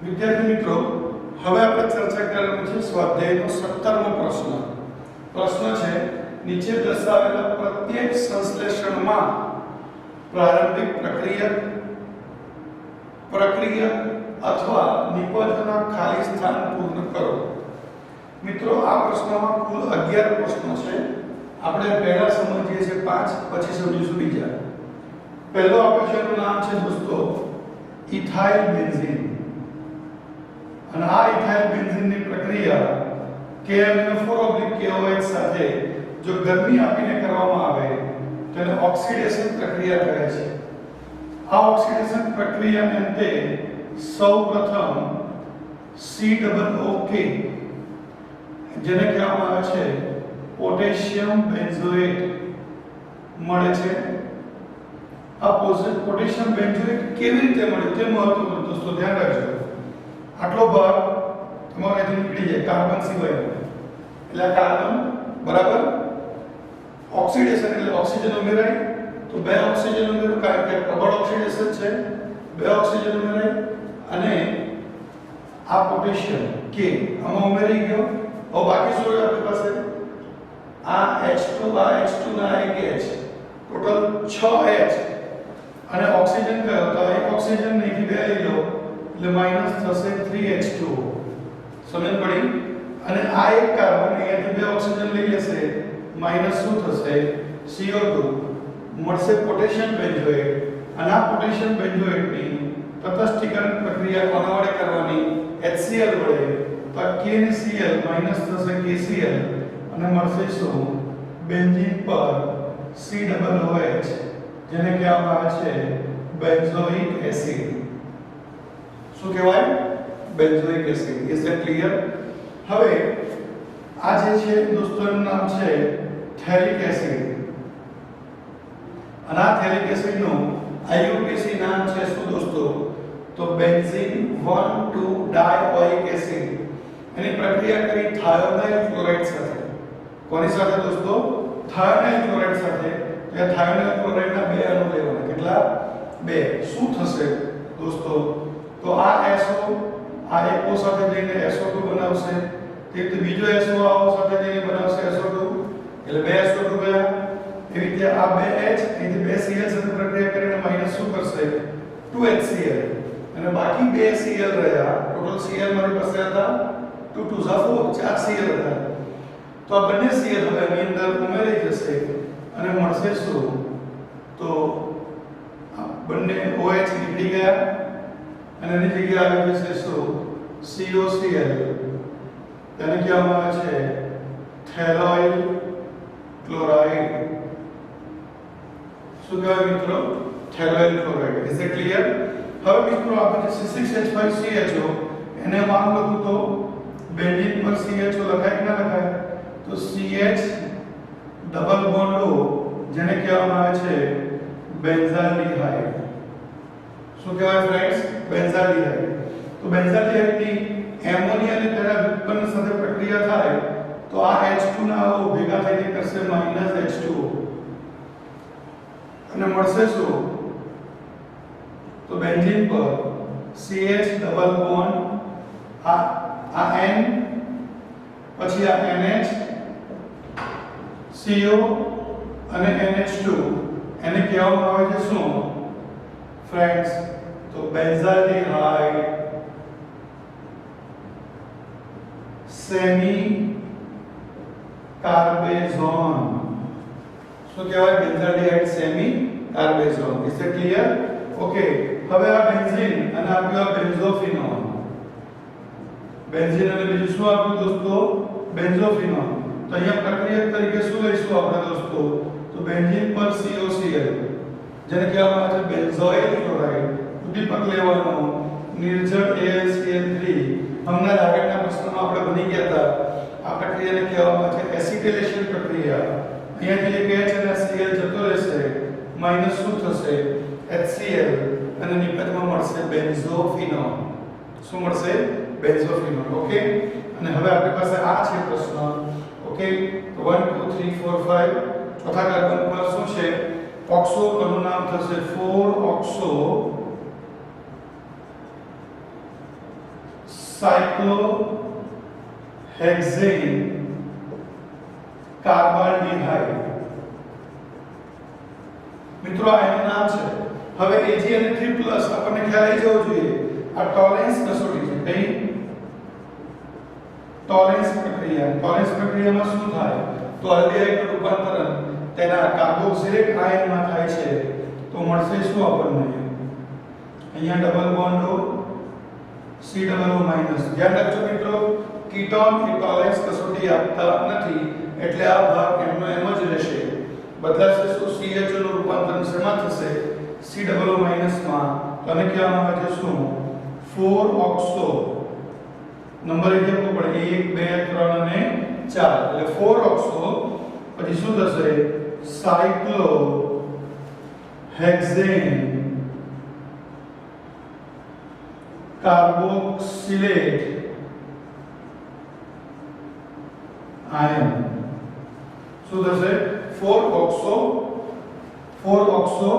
વિદ્યાર્થી મિત્રો, હવે આપણે ચર્ચા કરવાની છે સ્વાધ્યાયનો 17મો પ્રશ્ન. પ્રશ્ન છે નીચે દર્શાવેલા પ્રત્યેક સંશ્લેષણમાં પ્રારંભિક પ્રક્રિયા અથવા નિપજના ખાલી સ્થાન પૂર્ણ કરો. મિત્રો, આ પ્રશ્નમાં કુલ 11 પ્રશ્નો છે. આપણે પહેલા સમજીએ છીએ 5, પછી સમજીશું બીજા. પહેલો આપણે જેનું નામ છે દોસ્તો ઇથાઇલ બેન્ઝીન. અને આ ઇથાઇલ બેન્ઝીનની પ્રક્રિયા KMnO4/KOH સાથે જો ગરમી આપીને કરવામાં આવે તેને ઓક્સિડેશન પ્રક્રિયા કહે છે. આ ઓક્સિડેશન પ્રક્રિયાને અંતે સૌપ્રથમ COOK જેને કહેવામાં આવે છે પોટેશિયમ બેન્ઝોએટ મળે છે. આ પોટેશિયમ બેન્ઝોએટ કેવી રીતે મળે તે મહત્વનું દોસ્તો ધ્યાન રાખજો. આટલો ભાગ તમારાથી નીકળી જાય કાર્બન સિવાય, એટલે કાર્બન બરાબર ઓક્સિડેશન એટલે ઓક્સિજન ઉમેરાય તો 2 ઓક્સિજન ઉમેરો કારણ કે પ્રબળ ઓક્સિડેશન છે, 2 ઓક્સિજન ઉમેરાય અને આ પોટેશિયમ કે આમાં ઉમેરી ગયો. હવે બાકી શું રહ્યું આપણી પાસે? આ H2 આ H2 ના એક H, ટોટલ 6 H અને ઓક્સિજન કયો તો એક ઓક્સિજન નહીં 2 લઈ લો એટલે માઈનસ થશે 3H2O. સમજ પડી? અને આ એક કાર્બન અહીંયાથી 2 ઓક્સિજન લઈ લેશે માઈનસ શું થશે CO2 મળશે પોટેશિયમ બેન્ઝોએટ. અને આ પોટેશિયમ બેન્ઝોએટની તટસ્થીકરણ પ્રક્રિયા કોના વડે કરવાની? HCl વડે. તો KCl માઈનસ થશે KCl અને મળશે શું બેન્ઝીન પર COOH જેને કહેવામાં આવે છે બેન્ઝોઇક એસિડ. શું કહેવાય? Benzoic acid. Is that clear? હવે આ જે છે દોસ્તોનું નામ છે થેલિક એસિડ. અને આ થેલિક એસિડનું IUPAC નામ છે શું દોસ્તો? તો બેન્ઝીન 1,2-ડાયોઇક એસિડ. એની પ્રક્રિયા કરી થાયોનાઇલ ક્લોરાઇડ સાથે. કોની સાથે દોસ્તો? થાયોનાઇલ ક્લોરાઇડ સાથે. તો આ થાયોનાઇલ ક્લોરાઇડના 2 અણુ લેવાના. કેટલા? 2. શું થશે દોસ્તો? તો આ SO આ એક O સાથે જઈને SO2 બનાવશે. તે બીજો SO આ O સાથે જઈને બનાવશે SO2 એટલે 2 SO2 ગયા. એવી રીતે આ 2H અહીંથી 2 Cl સાથે પ્રક્રિયા કરીને માઈનસ શું કરશે 2HCl અને બાકી 2 Cl રહ્યા. ટોટલ Cl મારી પાસે હતા 2 2 4 4 Cl હતા. તો આ બંને Cl હવે આની અંદર ઉમેરાઈ જશે અને મળશે શું? તો બંને OH નીકળી ગયા અને એની જગ્યાએ આવી જશે શું COCl. તેને કહેવામાં આવે છે થેલોઇલ ક્લોરાઇડ. શું કહેવાય મિત્રો? થેલોઇલ ક્લોરાઇડ. Is it clear? હવે મિત્રો આપણે C6H5CHO એને નામ લખું તો બેન્ઝીન પર CHO લખાય કે ના લખાય? તો CH ડબલ બોન્ડ O જેને કહેવામાં આવે છે બેન્ઝાલ્ડિહાઇડ. શું કહેવાય ફ્રેન્ડ્સ? બેન્ઝાલ્ડિહાઇડ. તો બેન્ઝાલ્ડિહાઇડની એમોનિયા અને તેના વ્યુત્પન્ન સાથે પ્રક્રિયા થાય તો આ H2 ના O ભેગા થઈને કરશે -H2O અને મળશે શું? તો બેન્ઝીન પર CH ડબલ બોન્ડ આ N પછી આ NH CO અને NH2 એને કહેવામાં આવે છે શું ફ્રેન્ડ્સ? તો બેન્ઝાલ્ડિહાઇડ સેમી કાર્બેઝોન. શું કહેવાય? Benzaldehyde semicarbazone. Is it clear? Okay. હવે આ બેન્ઝીન અને આપ્યું આ બેન્ઝોફિનોન. બેન્ઝીન અને બીજું શું આપ્યું દોસ્તો? બેન્ઝોફિનોન. તો અહીંયા પ્રક્રિયા તરીકે શું લઈશું આપણે દોસ્તો? તો બેન્ઝીન પર COCl જેને કહેવામાં આવે છે બેન્ઝોઇલ ક્લોરાઇડ. ઉદ્દીપક લેવાનો નિર્જળ AlCl3. હમણાં આગળના પ્રશ્નમાં આપણે ભણી ગયા હતા. આ પ્રક્રિયાને કહેવામાં આવે છે એસિટિલેશન પ્રક્રિયા. અહીંયાથી એક H અને Cl જતો રહેશે માઈનસ શું થશે HCl અને નિપજમાં મળશે બેન્ઝોફિનોન. શું મળશે? બેન્ઝોફિનોન. ઓકે. અને હવે આપણી પાસે આ છે પ્રશ્ન. ઓકે. તો 1 2 3 4 5 ચોથા કાર્બન પર શું છે? ઓક્સો અણુ નામ થશે 4 ઓક્સો સાયક્લોહેક્ઝેન કાર્બાલ્ડિહાઇડ. મિત્રો આ એનું નામ છે. હવે Ag અને 3+ આપણને ખ્યાલ આવી જવો જોઈએ આ ટોલેન્સ કસોટી છે. કઈ ટોલેન્સ પ્રક્રિયામાં શું થાય તો આલ્ડિહાઇડનું રૂપાંતરણ તેના કાર્બોક્સિલિક આયનમાં થાય છે તો મળશે શું આપણને અહીંયા ડબલ બોન્ડ O COO-. ધ્યાન રાખજો મિત્રો કીટોન એ ટોલેન્સ કસોટી આપતા નથી એટલે આ ભાગ એમનો એમ જ રહેશે. બદલાશે શું CHO નું રૂપાંતરણ શેમાં થશે COO- માં અને કહેવામાં આવે છે શું 4 ઓક્સો નંબર લખવો પડે 1 2 3 અને 4 એટલે 4 ઓક્સો પછી શું થશે સાયક્લોહેક્ઝેન કાર્બોક્સિલેટ આયન શું થશે 4 ઓક્સો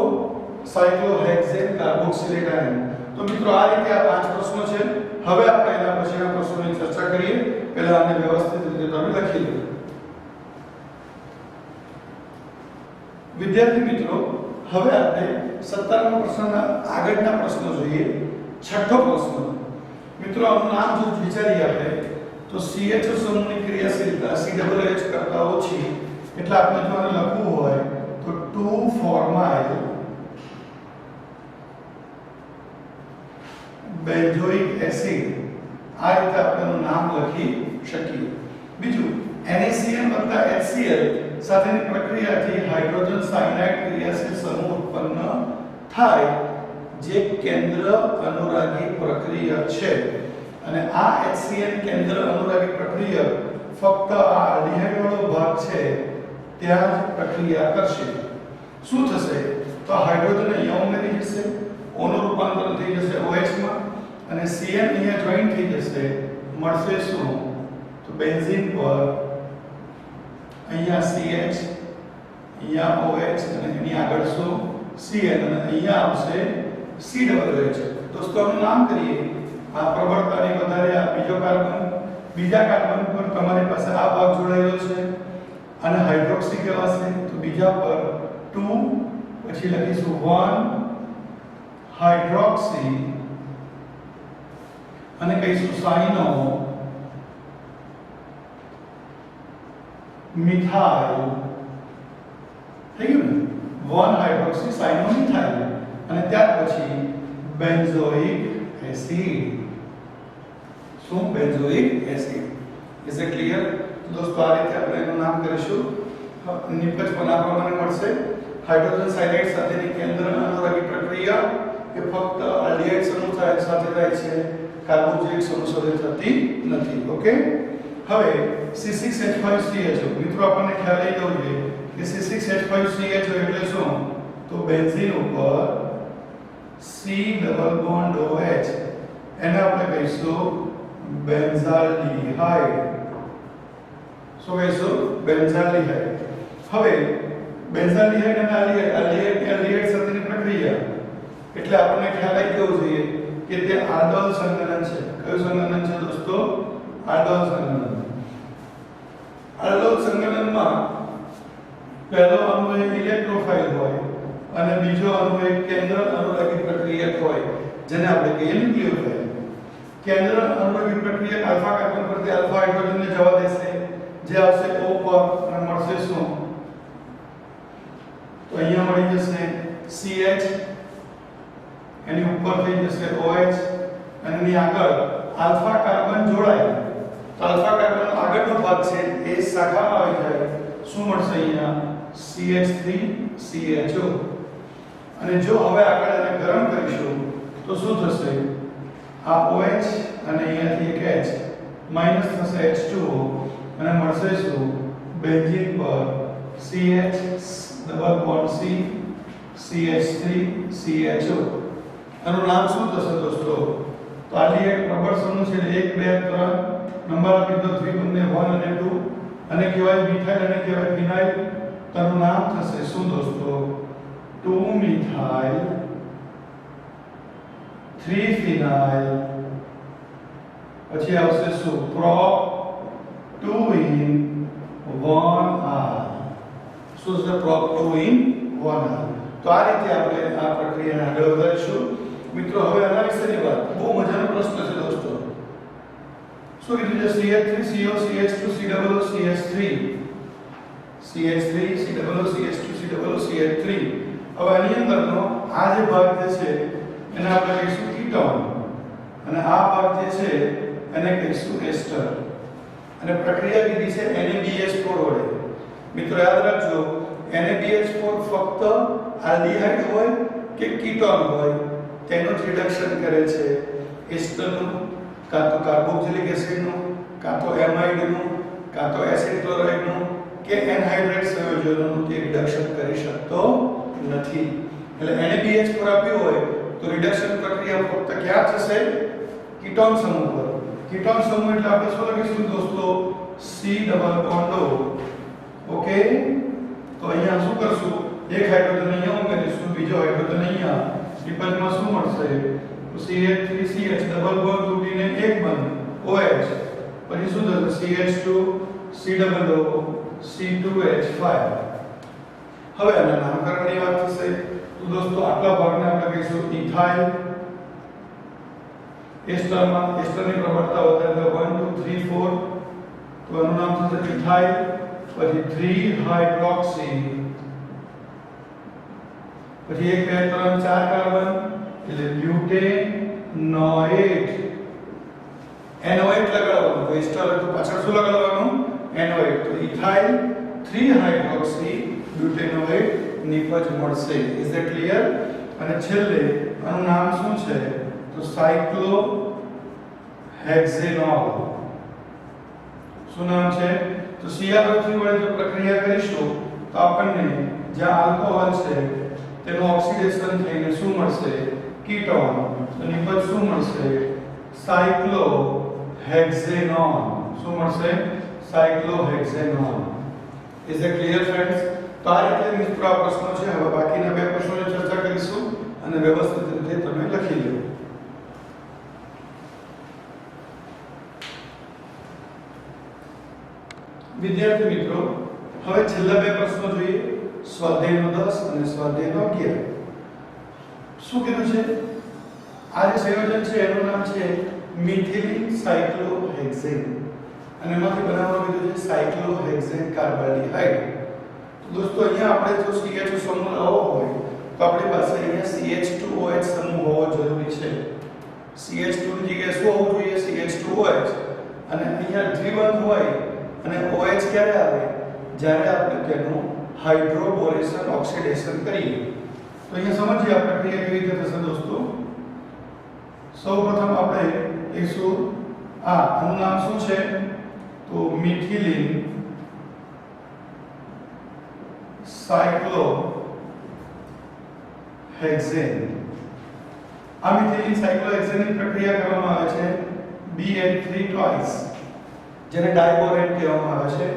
સાયક્લોહેક્ઝેન કાર્બોક્સિલેટ આયન. તો મિત્રો આ રીતે આ 5 પ્રશ્નો છે. હવે આપણે એના પછીના પ્રશ્નોની ચર્ચા કરીએ. પહેલા આને વ્યવસ્થિત રીતે તમે લખી લો. વિદ્યાર્થી મિત્રો હવે આપણે 17મા પ્રશ્નના આગળના પ્રશ્નો જોઈએ. છઠ્ઠો પ્રશ્ન મિત્રો આનું નામ જો વિચારીએ આપણે તો CHO સમૂહની ક્રિયાશીલતા COOH કરતા ઓછી એટલે આપણે જો આને લખવું હોય તો 2 ફોર્માઇલ બેન્ઝોઇક એસિડ આ રીતે આપણે એનું નામ લખી શકીએ. બીજું NaCN + HCl સાથેની પ્રક્રિયાથી હાઇડ્રોજન સાયનાઇડ ક્રિયાશીલ સમૂહ ઉત્પન્ન થાય જે કેન્દ્ર અનુરાગી પ્રક્રિયા છે અને આ HCl કેન્દ્ર અનુરાગી પ્રક્રિયા ફક્ત આ આલ્ડિહાઇડ વાળો ભાગ છે ત્યાં જ પ્રક્રિયા કરશે. શું થશે તો હાઇડ્રોજન અહીંયા ઉમેરી જશે O નું રૂપાંતરણ થઈ જશે OH માં અને CN અહીંયા જોઈન થઈ જશે મળશે શું તો બેન્ઝીન પર અહીંયા CH અહીંયા OH અને એની આગળ શું CN અને અહીંયા આવશે COOH. દોસ્તો આનું નામ કરીએ આ પ્રબળતાની વધારે આ બીજો કાર્બન બીજા કાર્બન પર તમારી પાસે આ ભાગ જોડાયેલો છે અને હાઇડ્રોક્સી કહેવાશે તો બીજા પર 2 પછી લખીશું 1 હાઇડ્રોક્સી અને કહીશું સાઇનો મિથાઇલ. થઈ ગયું ને 1 હાઇડ્રોક્સી સાઇનો મિથાઇલ અને ત્યાર પછી બેન્ઝોઇક એસિડ. શું benzoic acid. Is it clear દોસ્તો? આ રીતે આપણે એનું નામ કરીશું. નિપજ પણ આ પ્રમાણે મળશે. હાઇડ્રોજન સાયનાઇડ સાથેની કેન્દ્ર અનુરાગી પ્રક્રિયા એ ફક્ત આલ્ડિહાઇડ સમૂહ સાથે થાય છે કાર્બોક્સિલિક સમૂહ સાથે થતી નથી. ઓકે હવે C6H5CHO મિત્રો આપણને ખ્યાલ આવી જવો જોઈએ કે C6H5CHO એટલે શું તો બેન્ઝીન ઉપર C ડબલ બોન્ડ OH એને આપણે કહીશું બેન્ઝાલ્ડિહાઇડ. શું કહીશું બેન્ઝાલ્ડિહાઇડ. હવે બેન્ઝાલ્ડિહાઇડ અને આલ્ડિહાઇડ સાથેની પ્રક્રિયા એટલે આપણને ખ્યાલ આવી જવો જોઈએ કે તે આલ્ડોલ સંઘનન છે. કયું સંઘનન છે દોસ્તો? આલ્ડોલ સંઘનન. આલ્ડોલ સંઘનનમાં પહેલો અણુ એ ઇલેક્ટ્રોફાઇલ હોય અને બીજો અણુ એ કેન્દ્ર અનુરાગી પ્રક્રિયક હોય જેને આપણે કહીએ ન્યુક્લિયોફાઇલ. કેન્દ્ર અનુરાગી પ્રક્રિયક આલ્ફા કાર્બન પરથી આલ્ફા હાઇડ્રોજનને જવા દેશે જે આવશે O પર અને મળશે શું તો અહીંયા મળી જશે CH એની ઉપર થઈ જશે OH અને એની આગળ આલ્ફા કાર્બન જોડાય તો આલ્ફા કાર્બનનો આગળનો ભાગ છે એ શાખામાં આવી જાય શું મળશે અહીંયા CH3CHO. અને જો હવે આગળ એને ગરમ કરીશું તો શું થશે આ OH અને અહીંયાથી એક H માઈનસ થશે H2O અને મળશે શું બેન્ઝીન પર CH double bond C CH3CHO. આનું નામ શું થશે દોસ્તો તો આલ્ડિહાઇડ પ્રબળ સમૂહ છે 1 2 3 નંબર આપી દો દ્વિગુણને 1 અને 2 અને કહેવાય મિથાઇલ અને કહેવાય ફિનાઇલ. તેનું નામ થશે શું દોસ્તો 2 મિથાઇલ 3 ફિનાઇલ પછી આવશે શું prop 2 in 1r શું છે prop 2 in 1r તો આ રીતે આપણે આ પ્રક્રિયાને આગળ વધારીશું મિત્રો હવે આના વિશેની વાત બહુ મજાનો પ્રશ્ન છે દોસ્તો શું કીધું છે CH3 CO CH2 COO CH3 CH3 COO CH2 COO CH3 હવે આની અંદરનો આ જે ભાગ જે છે એને આપણે કહીશું કીટોન અને આ ભાગ જે છે એને કહીશું એસ્ટર અને પ્રક્રિયા કીધી છે NaBH4 વડે મિત્રો યાદ રાખજો NaBH4 ફક્ત આલ્ડીહાઇડ હોય કે કીટોન હોય તેનું જ રિડક્શન કરે છે એસ્ટરનું કાં તો કાર્બોક્સિલિક એસિડનું કાં તો એમાઇડનું કાં તો એસિડ ક્લોરાઇડનું કે એનહાઇડ્રેટ સંયોજનોનું તે રિડક્શન કરી શકતો નથી એટલે NaBH4 આપ્યું હોય તો રિડક્શન પ્રક્રિયા ફક્ત ક્યાં થશે કીટોન સમૂહ પર કીટોન સમૂહ એટલે આપણે શું લખીશું દોસ્તો C ડબલ બોન્ડ ઓકે તો અહીંયા શું કરશું એક હાઇડ્રોજન અહીંયા ઉમેરીશું બીજો હાઇડ્રોજન અહીંયા નિપજમાં શું મળશે તો CH3CH ડબલ બોન્ડ તૂટીને એક બંધ OH પછી શું થશે CH2 C double O C2H5 હવે આના નામકરણની વાત થશે તો દોસ્તો આટલા ભાગને આપણે કહીશું ઇથાઇલ એસ્ટરની પ્રબળતા વધારે 1 2 3 4 તો એનું નામ થશે ઇથાઇલ પછી 3 હાઇડ્રોક્સી પછી 1 2 3 4 કાર્બન એટલે બ્યુટેનોએટ NO8 લગાડવાનું તો એસ્ટર તો પાછળ શું લગાડવાનું NO8 તો ઇથાઇલ 3 હાઇડ્રોક્સી બ્યુટેનોએટ નિપજ મળશે ઇઝ ધેટ ક્લિયર અને છેલ્લે આનું નામ શું છે તો સાયક્લોહેક્ઝેનોલ શું નામ છે તો CR3 વડે જો પ્રક્રિયા કરીશું તો આપણને જ્યાં આલ્કોહોલ છે તેનું ઓક્સિડેશન થઈને શું મળશે કીટોન તો નિપજ શું મળશે સાયક્લોહેક્ઝેનોલ શું મળશે સાયક્લોહેક્ઝેનોલ ઇઝ ઇટ ક્લિયર ફ્રેન્ડ્સ તો આ રીતે મિત્રો આ પ્રશ્નો છે હવે બાકીના બે પ્રશ્નોની ચર્ચા કરીશું અને વ્યવસ્થિત રીતે તમે લખી લો વિદ્યાર્થી મિત્રો હવે છેલ્લા બે પ્રશ્નો જોઈએ સ્વાધ્યાયનો 10 અને સ્વાધ્યાયનો 11 શું કીધું છે આ જે સંયોજન છે એનું નામ છે મિથિલિન સાયક્લોહેક્ઝેન અને એમાંથી બનાવવાનું કીધું છે સાયક્લોહેક્ઝેન કાર્બાલ્ડિહાઇડ દોસ્તો અહીંયા આપણે જો CH2 સમૂહ લાવવો હોય તો આપણી પાસે અહીંયા CH2OH સમૂહ હોવો જરૂરી છે CH2 ની જગ્યાએ શું હોવું જોઈએ CH2OH અને અહીંયા દ્વિબંધ હોય અને OH ક્યારે આવે જ્યારે આપણે તેનું હાઇડ્રોબોરેશન ઓક્સિડેશન કરીએ તો અહીંયા સમજીએ આ પ્રક્રિયા કેવી રીતે થશે દોસ્તો સૌપ્રથમ આપણે લઈશું આનું નામ શું છે તો મિથિલિન સાયક્લોહેક્ઝેન આ મિથિલિન સાયક્લોહેક્ઝેનની પ્રક્રિયા કરવામાં આવે છે BH3 ટ્વાઇસ જેને ડાયબોરેટ કહેવામાં આવે છે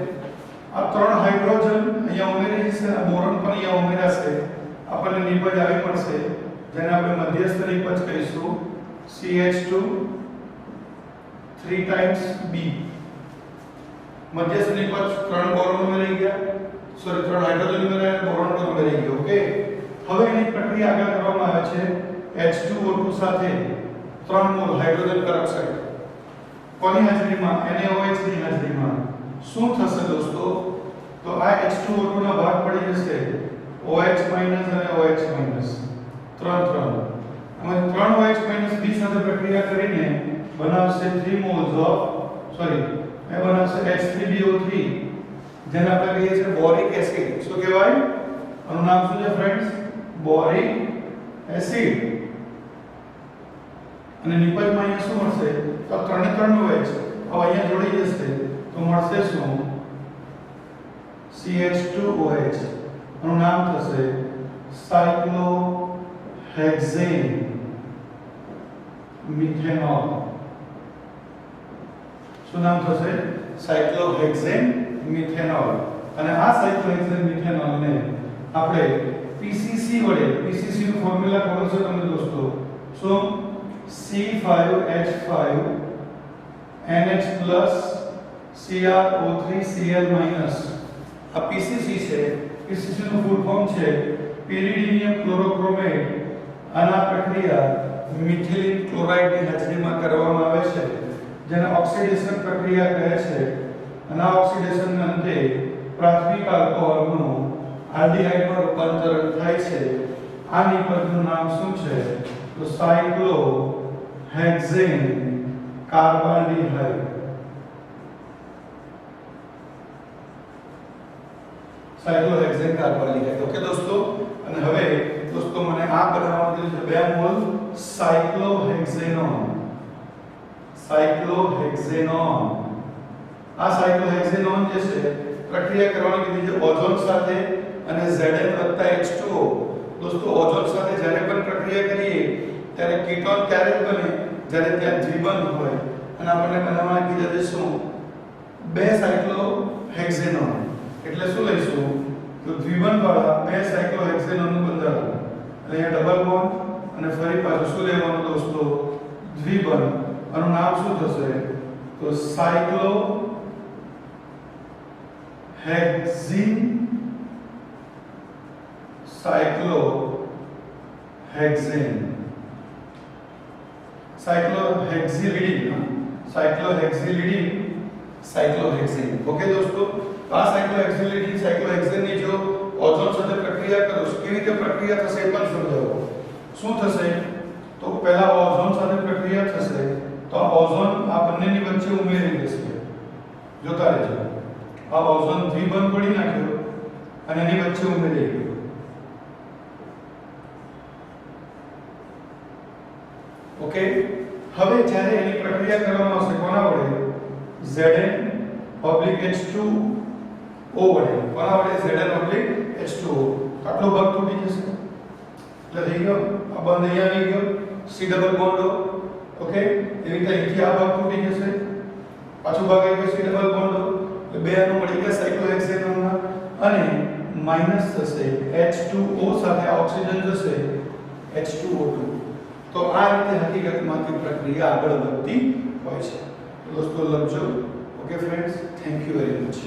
આ ત્રણ હાઇડ્રોજન અહીંયા ઉમેરી જશે અને બોરોન પણ અહીંયા ઉમેરાશે આપણને નિપજ આવી મળશે જેને આપણે મધ્યસ્થ નિપજ કહીશું CH2 3 times B મધ્યસ્થ નિપજ ત્રણ બોરોન ઉમેરાઈ ગયા સોરી ત્રણ હાઇડ્રોજન ઉમેરાયા બોરોન પણ ઉમેરાઈ ગયો ઓકે હવે એની પ્રક્રિયા આગળ કરવામાં આવે છે H2O2 સાથે 3 મોલ હાઇડ્રોજન પેરોક્સાઇડ કોની હાજરીમાં NaOH ની હાજરીમાં શું થશે દોસ્તો તો આ H2O2 ના ભાગ પડી જશે OH- અને OH- ત્રણ આમાં 3 OH- B સાથે પ્રક્રિયા કરીને બનાવશે 3 moles ઓફ સોરી એ બનાવશે H3BO3 જેને આપણે કહીએ છીએ બોરિક એસિડ શું કહેવાય આનું નામ શું છે ફ્રેન્ડ્સ બોરિક એસિડ અને નિપજમાં અહીંયા શું મળશે તો ત્રણે ત્રણ નો હોય છે હવે અહીંયા જોડી જશે તો મળશે શું CH2OH આનું નામ થશે સાયક્લોહેક્ઝેન મિથેનોલ શું નામ થશે સાયક્લોહેક્ઝેન મિથેનોલ અને આ સાયક્લોહેક્ઝેન મિથેનોલને આપણે PCC વડે PCC નું ફોર્મ્યુલા ખબર છે તમને દોસ્તો શું C5H5 NH plus CrO3 Cl minus આ PCC છે. PCC નું ફૂલ ફોર્મ છે પેરિડિનિયમ ક્લોરોક્રોમેટ. આના પ્રક્રિયા મિથિલિન ક્લોરાઇડની હાજરીમાં કરવામાં આવે છે જેને ઓક્સિડેશન પ્રક્રિયા કહે છે. અને આ ઓક્સિડેશનના અંતે પ્રાથમિક આલ્કોહોલનું આલ્ડીહાઇડમાં રૂપાંતરણ થાય છે. આ નિપજનું નામ શું છે? તો સાયક્લોહેક્ઝેન કાર્બાલ્ડિહાઇડ. સાયક્લોહેક્ઝેન કાર્બાલ્ડિહાઇડ. ઓકે દોસ્તો, અને હવે દોસ્તો મને આ બનાવવાનું કીધું છે 2 મોલ સાયક્લોહેક્ઝેનોન. સાયક્લોહેક્ઝેનોન. આ સાયક્લોહેક્ઝેનોન જે છે પ્રક્રિયા કરવાની કીધી છે ઓઝોન સાથે અને Zn H2O. દોસ્તો ઓઝોન સાથે જ્યારે પણ પ્રક્રિયા કરીએ ત્યારે કીટોન ત્યારે જ બને જ્યારે ત્યાં દ્વિબંધ હોય. અને આપણને બનાવવા કીધા છે શું? 2 સાયક્લોહેક્ઝેનોન. એટલે શું લઈશું? તો દ્વિબંધ વાળા 2 સાયક્લોહેક્ઝેનોનનું બંધારણ. એટલે અહીંયા ડબલ બોન્ડ અને ફરી પાછું શું લેવાનું દોસ્તો? દ્વિબંધ. આનું નામ શું થશે? તો સાયક્લોહેક્ઝીન સાયક્લોહેક્ઝેન સાયક્લોહેક્ઝિલિડીન સાયક્લોહેક્ઝિલિડીન સાયક્લોહેક્ઝેન. ઓકે દોસ્તો, આ સાયક્લોહેક્ઝિલિડીન સાયક્લોહેક્ઝેનની જો ઓઝોન સાથે પ્રક્રિયા કરો કેવી રીતે પ્રક્રિયા થશે એ પણ સમજાવો. શું થશે? તો પહેલા ઓઝોન સાથે પ્રક્રિયા થશે તો આ ઓઝોન આ બંનેની વચ્ચે ઉમેરી દેશે. જોતા રહેજો. આ ઓઝોન દ્વિબંધ તોડી નાખ્યો અને એની વચ્ચે ઉમેરી ગયો. ઓકે, હવે જ્યારે એની પ્રક્રિયા કરવામાં આવશે કોના વડે? Zn H2O વડે. કોના વડે? Zn H2O. આટલો ભાગ તૂટી જશે એટલે થઈ ગયો. આ બંધ અહીંયા આવી ગયો C ડબલ બોન્ડ. ઓકે, એવી રીતે અહીંથી આ ભાગ તૂટી જશે. પાછો ભાગ આવી ગયો C ડબલ બોન્ડ. એટલે બે આનું મળી ગયા સાયક્લોહેક્ઝેનોનના. અને માઈનસ થશે H2O સાથે આ ઓક્સિજન જશે H2O2. તો આ રીતે હકીકતમાં કે પ્રક્રિયા આગળ વધતી હોય છે. દોસ્તો લખજો. Okay friends, thank you very much.